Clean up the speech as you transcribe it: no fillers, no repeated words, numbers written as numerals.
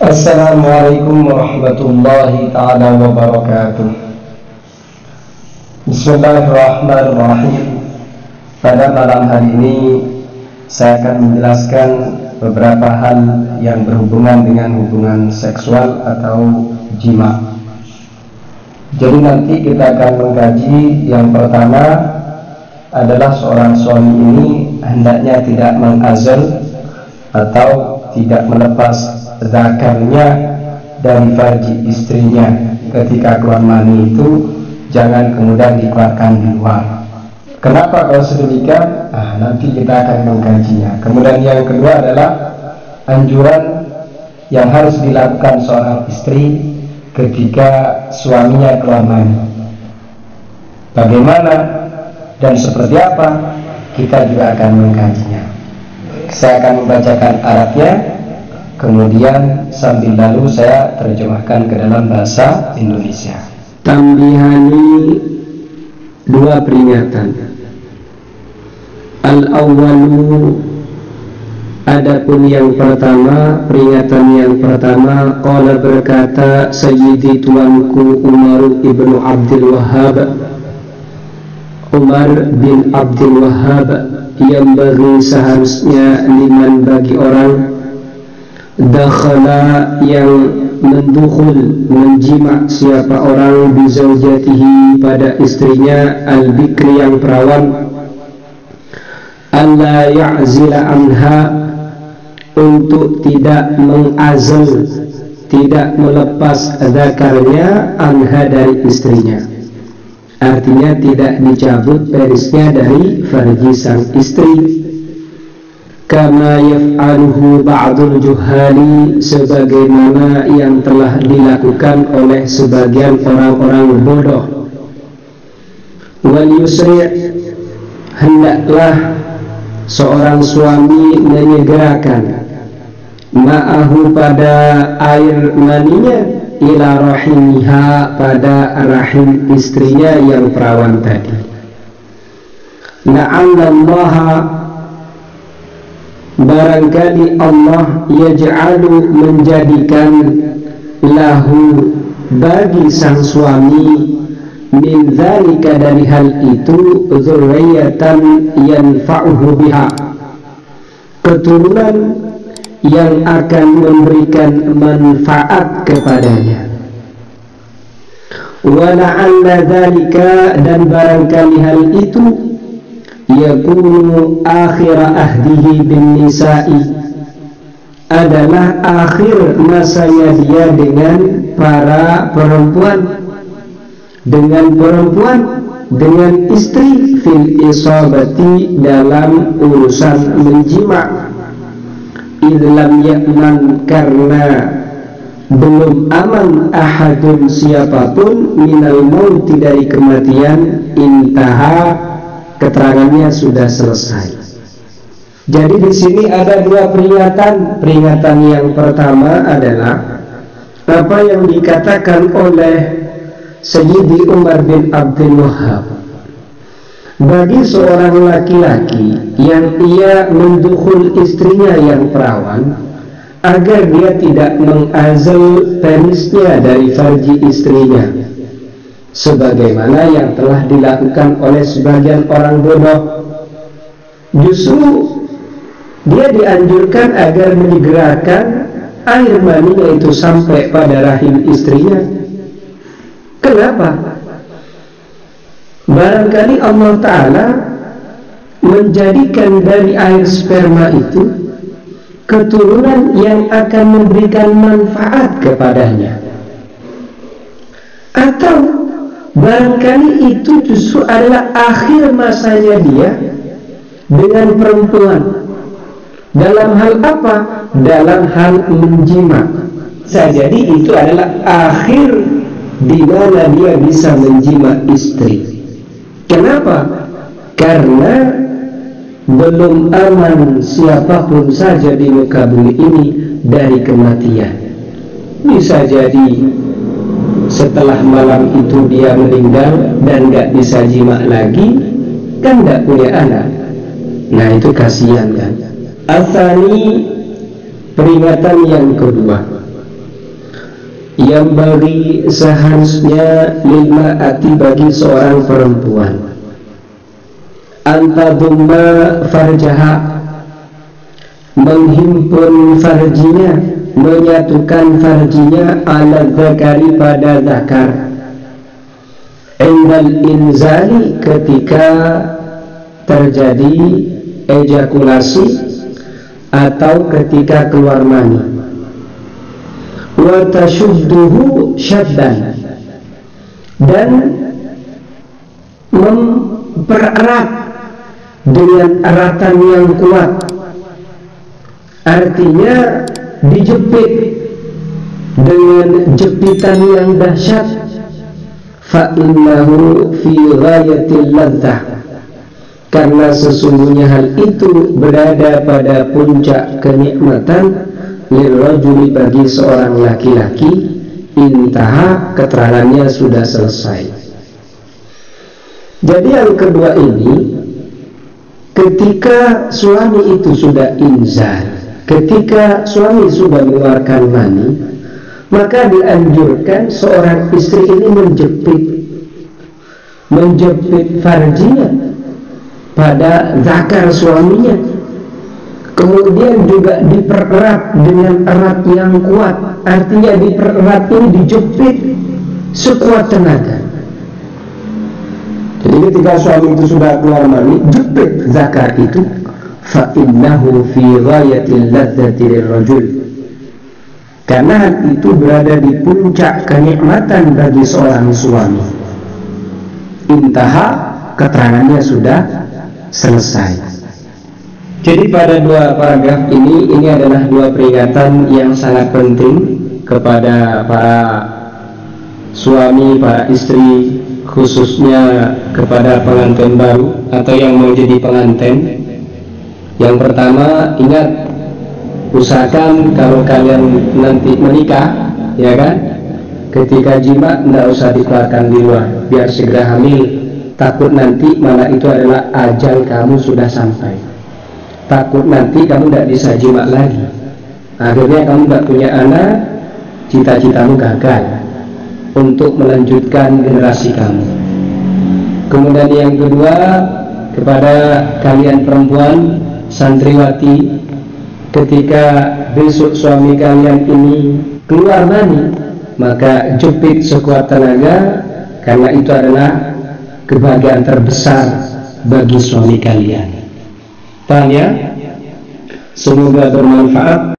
Assalamualaikum warahmatullahi ta'ala wabarakatuh. Bismillahirrahmanirrahim. Pada malam hari ini saya akan menjelaskan beberapa hal yang berhubungan dengan hubungan seksual atau jima. Jadi nanti kita akan mengkaji yang pertama adalah seorang suami ini hendaknya tidak mengazal atau tidak melepas zakarnya dari farji istrinya ketika keluar mani itu, jangan kemudian dikeluarkan di luar. Kenapa kalau sedemikian? Nanti kita akan mengkajinya. Kemudian yang kedua adalah anjuran yang harus dilakukan seorang istri ketika suaminya keluar mani. Bagaimana dan seperti apa? Kita juga akan mengkajinya. Saya akan membacakan Arabnya, kemudian sambil lalu saya terjemahkan ke dalam bahasa Indonesia. Tambihani, dua peringatan. Al-awwalu, adapun yang pertama, peringatan yang pertama, qala berkata Sayyidi tuanku Umar ibnu Abdul Wahhab, Umar bin Abdul Wahhab, yang bagi seharusnya liman bagi orang dakhala yang mendukhul menjima siapa orang bizaujatihi pada istrinya al-bikri yang perawan, alla ya'zila anha untuk tidak mengazal, tidak melepas zakarnya anha dari istrinya, artinya tidak dicabut perisnya dari farji sang istri. Kama yaf'aluhu ba'dul juhali, sebagaimana yang telah dilakukan oleh sebagian orang-orang bodoh. Wal yusri', hendaklah seorang suami menyegerakan ma'ahu pada air maninya ila rahimiha pada rahim istrinya yang perawan tadi. La'allallaha, barangkali Allah yaj'alu menjadikan lahu bagi sang suami min dzalika dari hal itu dzurriyyatan yanfa'uhu biha, keturunan yang akan memberikan manfaat kepadanya. Wa la'alla dzalika, dan barangkali hal itu yakunu akhir ahdihi bin nisa'i, adalah akhir masanya dia dengan para perempuan, dengan istri fil isabati, dalam urusan menjima. Idlam ya'man, karena belum aman ahadun siapapun minal mauti dari kematian, intaha, keterangannya sudah selesai. Jadi di sini ada dua peringatan. Peringatan yang pertama adalah apa yang dikatakan oleh Sayyidi Umar bin Abdul Wahhab bagi seorang laki-laki yang ia mendukhul istrinya yang perawan, agar dia tidak mengazal penisnya dari farji istrinya, sebagaimana yang telah dilakukan oleh sebagian orang bodoh. Justru dia dianjurkan agar menyegerakan air maninya itu sampai pada rahim istrinya. Kenapa? Barangkali Allah Ta'ala menjadikan dari air sperma itu keturunan yang akan memberikan manfaat kepadanya, atau barangkali itu justru adalah akhir masanya dia dengan perempuan. Dalam hal apa? Dalam hal menjima. Jadi itu adalah akhir di mana dia bisa menjima istri. Kenapa? Karena belum aman siapapun saja di muka bumi ini dari kematian. Bisa jadi setelah malam itu dia meninggal dan gak bisa jima lagi, kan gak punya anak. Nah itu kasihan kan. Asani, peringatan yang kedua, yang bagi seharusnya lilma'ati bagi seorang perempuan antadumma farjaha menghimpun farjinya, menyatukan farjinya ala zakari pada zakar indal inzali ketika terjadi ejakulasi atau ketika keluar mani, wa tashudduhu syaddan dan mempererat dengan eratan yang kuat, artinya dijepit dengan jepitan yang dahsyat. Fa innahu fi ghayatil ladzah, karena sesungguhnya hal itu berada pada puncak kenikmatan lirrajuli bagi seorang laki-laki. Intaha, keterangannya sudah selesai. Jadi yang kedua ini, ketika suami itu sudah inzal, ketika suami sudah mengeluarkan mani, maka dianjurkan seorang istri ini menjepit farjinya pada zakar suaminya, kemudian juga dipererat dengan erat yang kuat, artinya dipererat ini dijepit sekuat tenaga. Jadi ketika suami itu sudah keluar mani, jepit zakar itu, fa innahu fi ghayatil ladzati lirrajul, karena hal itu berada di puncak kenikmatan bagi seorang suami. Intaha, keterangannya sudah selesai. Jadi pada dua paragraf ini adalah dua peringatan yang sangat penting kepada para suami, para istri, khususnya kepada pengantin baru atau yang mau jadi pengantin. Yang pertama, ingat, usahakan kalau kalian nanti menikah, ya kan, ketika jima tidak usah dikeluarkan di luar, biar segera hamil. Takut nanti malah itu adalah ajal kamu sudah sampai. Takut nanti kamu tidak bisa jima lagi, akhirnya kamu tidak punya anak, cita-citamu gagal untuk melanjutkan generasi kamu. Kemudian yang kedua, kepada kalian perempuan santriwati, ketika besok suami kalian ini keluar mani, maka jepit sekuat tenaga, karena itu adalah kebahagiaan terbesar bagi suami kalian. Tanya, semoga bermanfaat.